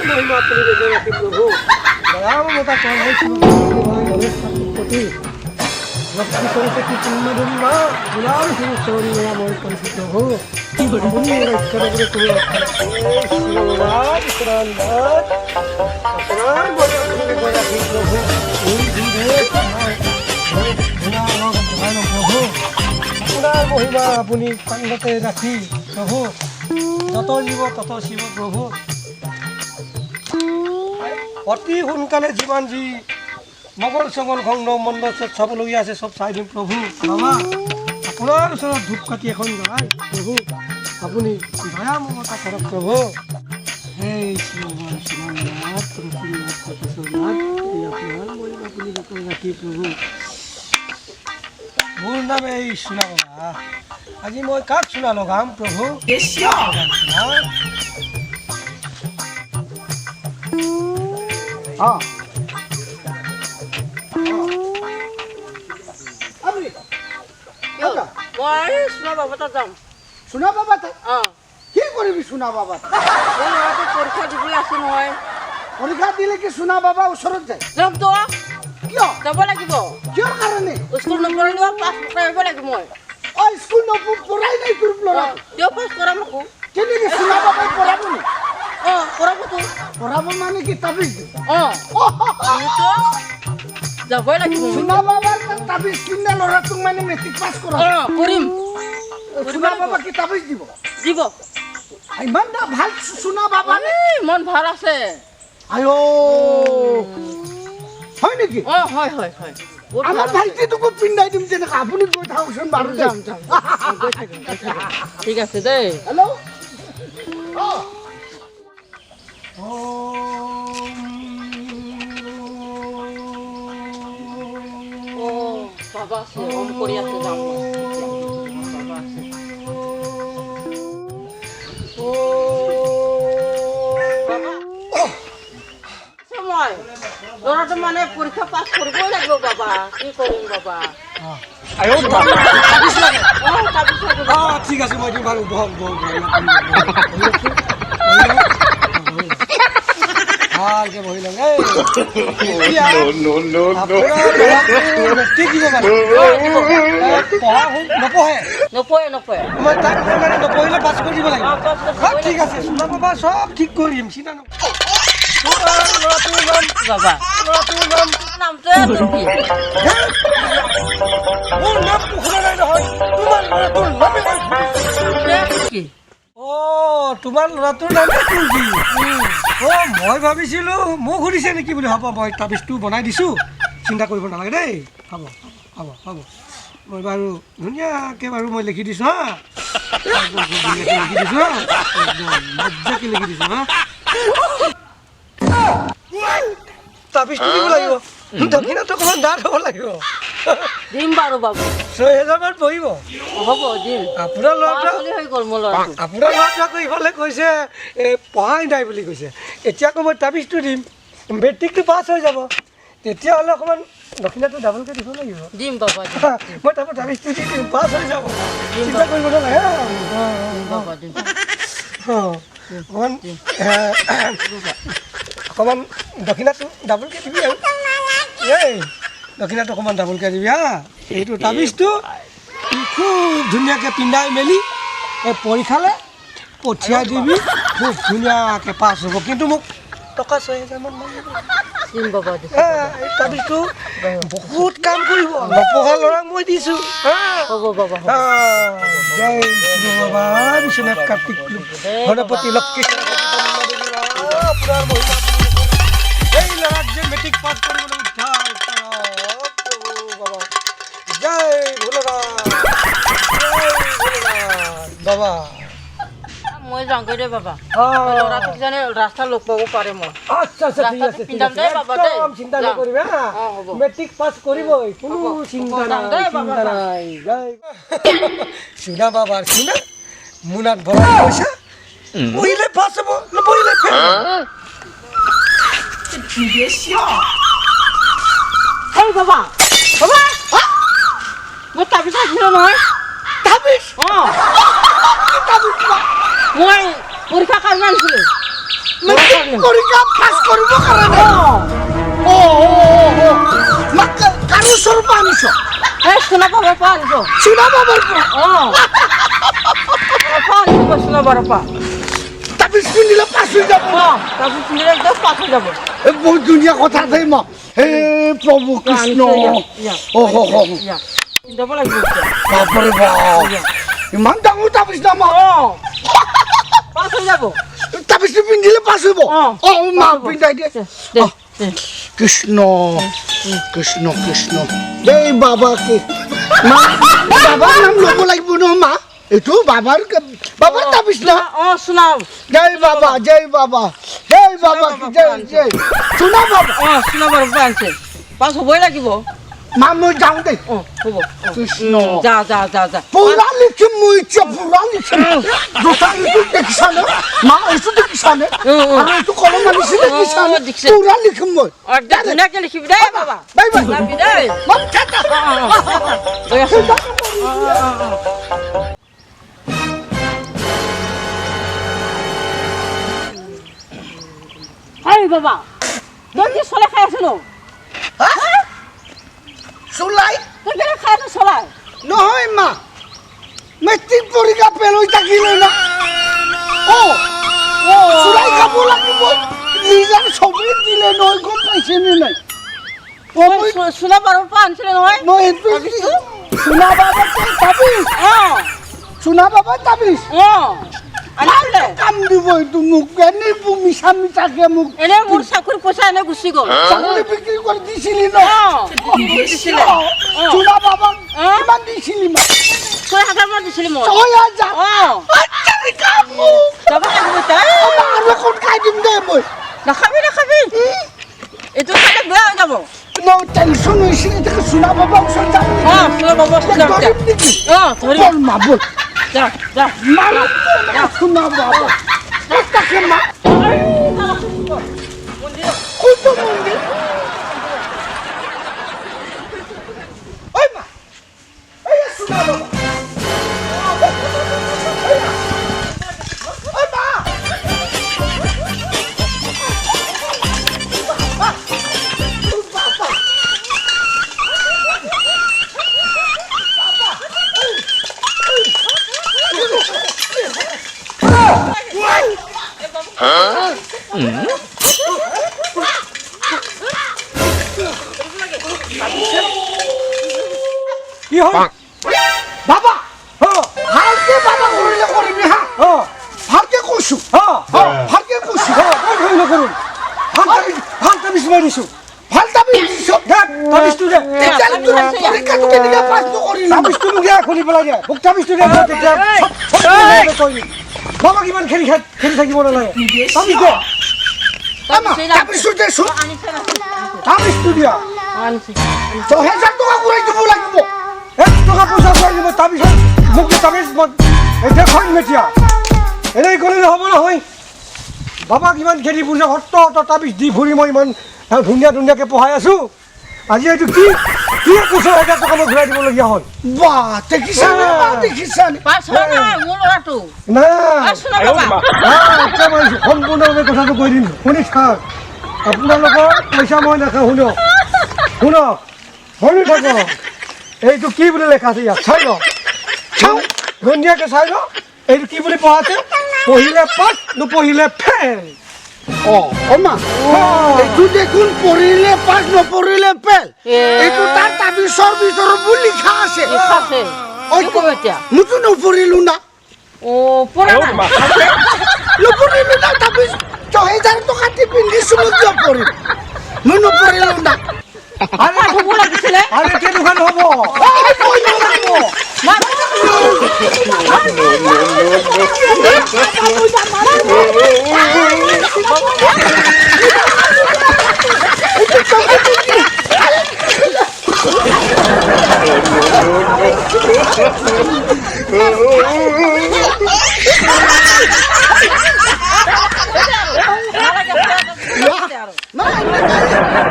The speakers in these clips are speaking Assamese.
महिमा प्रभु दयामता लक्ष्मी सरस्वती पुण्यमा गुलाम मैं परिचित हो महिमा अपनी कांडते राखी प्रभु যত জীৱ তত শিৱ প্ৰভু অতি সোনকালে যিমান যি মঙ্গল চঙ্গল খণ্ড মণ্ডল চাবলগীয়া আছে চব চাই দিম প্ৰভু বাবা আপোনাৰ ওচৰত ধূপকাঠি এখন জ্বলাই প্ৰভু আপুনি দয়া মমতা কৰক প্ৰভু হে ৰাখি প্ৰভু মোৰ নাম এই চুনা বাবা আজি মই কাক চুনা লগাম প্ৰভু সোনা বাবা যাম সোনা বাবা কি কৰিবি সোনা বাবা পৰীক্ষা দিবলৈ আছে নহয় পৰীক্ষা দিলে কি সোনা বাবা ওচৰত যায় যাম তো কিয় যাব লাগিব কিয় কাৰণে স্কুল নপঢ়িলেও পাছ কৰিব লাগিব মই স্কুল নপঢ়াই নাই তোৰ ল'ৰা কিয় পাছ কৰাম আকৌ কেনেকৈ সোনা বাবাই পঢ়াব নি পঢ়াবতো পঢ়াব মানে কি তাবিজ যাবই লাগিব সোনা বাবাৰ তাবিজ কিনা ল'ৰাটোক মানে মেট্ৰিক পাছ কৰা কৰিম সোনা বাবা কি তাবিজ দিব দিব ইমান ভাল সোনা বাবা মন ভাল আছে আয়ো হয় নেকি হয় হয় হয় আমার ভাইটিটুকু পিন্দাই দিম যেনেকৈ আপুনি গৈ থাককচোন বাৰু যাম যাম গৈ থাকিম ঠিক আছে দেই হেল্ল' বাবা আছে ওম কৰি আছে যাম বাবা আছে সময় ল'ৰাটো মানে পৰীক্ষা পাছ কৰিবই লাগিব বাবা কি কৰিম বাবা ঠিক আছে মই বাৰু ভালকে বহি লওঁ নপঢ়ে নপঢ়ে মই তাক মানে নপঢ়িলে পাছ কৰি দিব লাগিব ঠিক আছে সোনা বাবা চব ঠিক কৰিম চিন্তা নকৰিম ল'ৰাটোৰ নাম বাবা ল'ৰাটোৰ নাম নামটো তোৰ কি মোৰ নামটো শুনা নাই নহয় তোমাৰ ল'ৰাটোৰ নামে কি তোমাৰ ল'ৰাটোৰ নামে তুলসী মই ভাবিছিলোঁ মোক সুধিছে নেকি বুলি হ'ব মই তাবিজটো বনাই দিছোঁ চিন্তা কৰিব নালাগে দেই হ'ব হ'ব হ'ব মই বাৰু ধুনীয়াকৈ বাৰু মই লিখি দিছোঁ হা লিখি দিছোঁ হা একদম মজ্জাকৈ লিখি দিছোঁ হা তাবিজটো দিব লাগিব দক্ষিণাটো অকণমান ডাঠ হ'ব লাগিব দিম বাৰু বাবু ৬,০০০মান পৰিব হ'ব দিম আপোনাৰ ল'ৰাটো হৈ গ'ল মোৰ ল'ৰাটো আপোনাৰ ল'ৰাটো আকৌ ইফালে কৈছে পঢ়াই নাই বুলি কৈছে এতিয়া আকৌ মই তাবিজটো দিম মেট্ৰিকটো পাছ হৈ যাব তেতিয়াহ'লে অকণমান দক্ষিণাটো ডাবলকৈ দিব লাগিব দিম বাবা মই তাৰপৰা তাবিজটো দি দিম পাছ হৈ যাব চিন্তা কৰিব নালাগে বাবা দিম অকণমান দক্ষিণাটো ডাবলকৈ দিবি আৰু এই দক্ষিণাটো অকণমান ডাবলকৈ দিবি হা এইটো তাবিজটো খুব ধুনীয়াকৈ পিন্ধাই মেলি এই পৰীক্ষালৈ পঠিয়াই দিবি খুব ধুনীয়াকৈ পাছ হ'ব কিন্তু মোক টকা ৬,০০০মান লাগিব দিম বাবা এই তাবিজটো বহুত কাম কৰিব নপঢ়া ল'ৰাক মই দিছোঁ হ'ব বাবা জয় শিৱ বাবা বিশ্বনাথ কাৰ্তিক গণপতি লক্ষ্মী আপোনাৰ মহিমা এই ল'ৰাক যে মেট্ৰিক পাছ কৰিবলৈ উদ্ধাৰ বাবা জয় ভোলেনাথ বাবা মই যাওঁগৈ দেই বাবা ল'ৰাটোক জানে ৰাস্তা লগ পাব পাৰে মই আচ্ছা আচ্ছা ঠিক আছে পিন্ধাম দেই বাবা দেই একদম চিন্তা নকৰিবা মেট্ৰিক পাছ কৰিবই কোনো চিন্তা নাই চুনা বাবাৰ চুনা মোনাত ভৰাই পইচা পঢ়িলে পাছ হ'ব নপঢ়িলে ফেল এই বাবা বাবা মই তাবিজ আছিলো নহয় তাবিজ অঁ তাবিজ মই পৰীক্ষা কাৰণে আনিছিলোঁ মেট্ৰিক পৰীক্ষা পাছ কৰিব কাৰণে ও মাক কাৰো স্বৰূপ আনিছ এই সোনা বাবাৰ পৰা আনিছোঁ চুনা বাবাৰ পৰা অঁ আনিছোঁ সোনা বাবাৰ পৰা তাবিজ পিন্ধিলে পাছ হৈ যাব অঁ তাবিজ পিন্ধিলে একদম পাছ হৈ যাব বহুত ধুনীয়া কথা দেই মা হে প্ৰভু কৃষ্ণ যাব লাগিব বাপৰে বাপ ইমান ডাঙৰ তাবিজ না মা অঁ পাছ হৈ যাব তাবিজটো পিন্ধিলে পাছ হ'ব অ মা পিন্ধাই দে দে কৃষ্ণ কৃষ্ণ কৃষ্ণ জয় বাবা কি মা বাবার নাম ল'ব লাগিব ন মা এইটো বাবার তাবিজ না অঁ শুনাও জয় বাবা জয় বাবা জয় বাবা কি জয় জয় শুনা বাবা অঁ সোনা বাবাৰ পৰা আনিছে পাছ হ'বই লাগিব মা মই যাওঁ দেই অঁ হ'ব কৃষ্ণ যা যা যা যা পুৰা লিখিম মই এতিয়া পুৰা লিখিম দুটা লিখি দেখিছানে মা এইটো দেখিছানে আৰু এইটো কলম আনিছে দেখিছানে দেখিছে। পুৰা লিখিম মই একদম ধুনীয়াকৈ লিখিবি দেই বাবা বাই বাই যাবি দেই মা টাটা গৈ আছোঁ এই বাবা তই কি চলাই খাই আছিলো চুলাই তই কেনে খাই আছো চলাই নহয় মা মেট্ৰিক পৰীক্ষা ফেল হৈ থাকিলে না চুলাই খাব লাগিব ৰিজাল্ট চবেই দিলে নহয় গম পাইছেনে নাই মই সোনা বাবাৰ পৰা আনিছিলে নহয় মই এইটো চুনা বাবা তাবিজ অঁ চুনা বাবা তাবিজ অঁ আনিছিলে কাম দিব এইটো মোক এনেই মিছা মিছাকে মোক এনে মোৰ চাকৰি পইচা এনে গুচি গ'ল ছাগলী বিক্ৰী কৰি দিছিলি ন দিছিলে চুনা বাবা কিমান দিছিলি মা 6,000 মান দিছিলি মই 6,000 অঁ যাব লাগিব তই আৰু কোন খাই দিম দে মই নাখাবি নাখাবি এইটো খালে বেয়া হৈ যাব মই টেনশ্যন হৈছিল এতিয়া চুনা বাবা ওচৰত যাম অঁ সোনা বাবা ওচৰত যাম ধৰিম নেকি অঁ ধৰি বল মা বল যা যা মাৰ চুনা বাবা তাকে মা কোনটো মন্দিৰ ঐ মা এই চুনা বাবা ঐ মা কি হ'ল বাবা ভালকে বাবা কৰিলে কৰিবি হা ভালকে কৈছো ভালকে কৈছো মই ধৰি নকৰোঁ ভাল তাবিজ মই দিছোঁ ভাল তাবিজ দিছ দে তাবিজটো দে তেতিয়াহ'লে তোৰ পৰীক্ষাটো কেনেকৈ পাছ নকৰিলি তাবিজটো মোক দিয়া খুলি পেলাই দিয়া মোক তাবিজটো দিয়া মই তেতিয়া কৈ দিম বাবা কিমান খেলি থাকিব নালাগে তাবিজ দে তাবিজটো দেচোন আনিছে তাবিজটো দিয়া আনিছে 6,000 টকা ঘূৰাই দিব লাগিব 1 টকা পইচা খুৱাই দিব তাবিজত মোক তাবিজ এতিয়া খুৱাই দিম এতিয়া এনেই কৰিলে হ'ব নহয় বাবা কিমান খেলি বুজা সত্ৰ তাবিজ দি ফুৰি মই ইমান ধুনীয়াকৈ পঢ়াই আছোঁ আজি এইটো কি কৈছোঁ 1,000 টকা মই ঘূৰাই দিবলগীয়া হ'ল বাহ দেখিছানে দেখিছানে পাছ হোৱা নাই মোৰ ল'ৰাটো নাই সোনা বাবা এতিয়া মই সম্পূৰ্ণভাৱে কথাটো কৈ দিম শুনি থাক আপোনালোকৰ পইচা মই নাখাওঁ শুনক শুনি থাকক এইটো কি বুলি লেখা আছে ইয়াত চাই লওক চাওঁ ধুনীয়াকৈ চাই লওক এইটো কি বুলি পঢ়া আছে পঢ়িলে পাছ নপঢ়িলে ফেল মা এইটো দেখোন পঢ়িলে পাছ নপঢ়িলে ফেল এইটো তাৰ তাবিজৰ ভিতৰত বুলি লিখা আছে লিখাছে কি ক'ব এতিয়া মইতো নপঢ়িলো না পৰা নাই নপঢ়িলো না তাবিজ 6,000 টকা দি পিন্ধিছো মই কিয় পঢ়িম মই নপঢ়িলো না আরে হ'ব লাগিছিলে আরে কে দোকান হব মা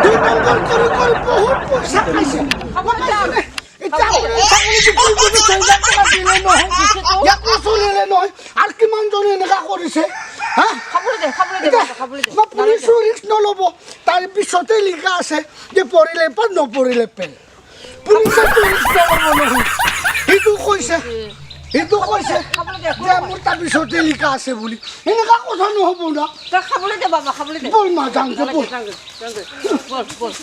দুই নম্বৰ কৰি কৰি বহুত পইচা খাইছে খাবলৈ যাম। এতিয়া আপুনি ছাগলী বিক্ৰী কৰি চেঞ্জাৰ টকা দিলে নহয় একো চলিলে নহয় আৰু কিমানজনে এনেকুৱা কৰিছে হা খাবলৈ দে এতিয়া বাবা, খাবলৈ দে। মই পুলিচো ৰিক্স নল'ব তাৰ পিছতে লিখা আছে যে পৰিলে পাৰ নপৰিলে পেল পুলিচে ৰিক্স নল'ব নহয় সেইটো কৈছে খাবলৈ দে, যে মোৰ তাৰ পিছতে লিখা আছে বুলি এনেকুৱা কথা নহ'ব না তই খাবলৈ দে বাবা, খাবলৈ দে। বল মা যাওঁ দে, বল যাংগে, যাংগে। বল, বল।